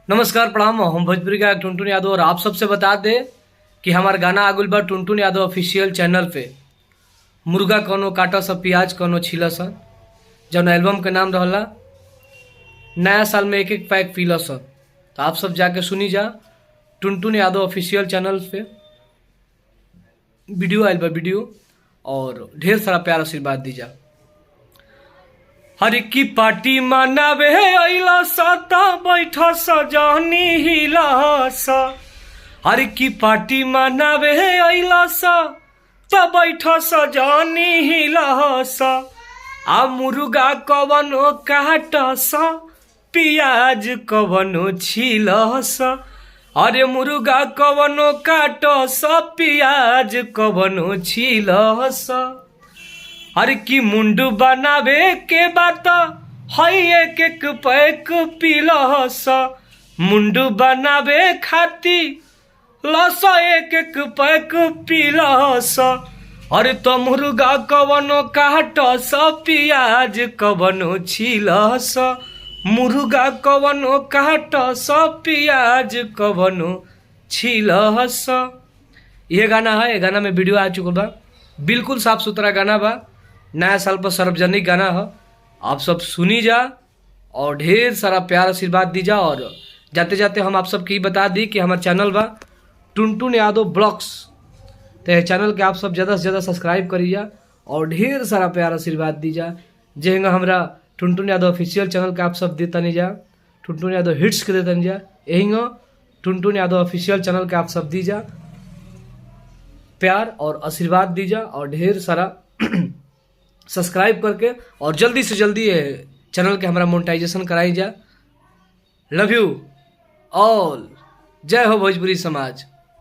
नमस्कार प्रणाम। हम भोजपुरी का टुनटुन यादव और आप सबसे बता दें कि हमार गाना आगुल बा टुनटुन यादव ऑफिशियल चैनल पे। मुर्गा कौनो काटा सा प्याज कौनो छीला सा, जौन एल्बम के नाम रहला नया साल में एक एक पैक पीला सा। तो आप सब जाके सुनी जा टुनटुन यादव ऑफिशियल चैनल पे। वीडियो आयल बा वीडियो, और ढेर सारा प्यार आशीर्वाद दीजा। हर की पार्टी मनावे अइला साता बैठा सजानी हिला सा। हर की पार्टी मनावे अइला सा ता बैठा सजानी हिला सा। आ मुर्गा कवनो काटा सा प्याज कवनो छीला सा। अरे मुर्गा कवनो काटा सा प्याज कवनो छीला सा। हर की मुंडू बनावे के बात हई एक एक पैक पीला सा। मुंडू बनावे खाती लसा एक एक पैक पीला सा। अरे तो मुर्गा कवनो काट सा प्याज कवनो छीला सा। मुर्गा कवनो काट सा प्याज कवनो छीला सा। ये गाना है, ये गाना में वीडियो आ चुका बा, बिल्कुल साफ सुथरा गाना बा। नया साल पर सार्वजनिक गाना है, आप सब सुनी जा और ढेर सारा प्यार आशीर्वाद दी जा। और जाते जाते हम आप सबके ही बता दी कि हमारा चैनल बा टुनटुन यादव ब्लॉग्स। तो चैनल के आप सब ज़्यादा से ज़्यादा सब्सक्राइब करी जा और ढेर सारा प्यार आशीर्वाद दी जा। जेंगा हमारा टुनटुन यादव ऑफिशियल चैनल के आप सब देता नहीं जा, टुनटुन यादव हिट्स के देता नहीं जा। यही टुनटुन यादव ऑफिशियल चैनल के आप सब दी जा प्यार और आशीर्वाद दी जा, और ढेर सारा सब्सक्राइब करके और जल्दी से जल्दी चैनल के हमारा मोनेटाइजेशन कराई जा। Love you all. जय हो भोजपुरी समाज।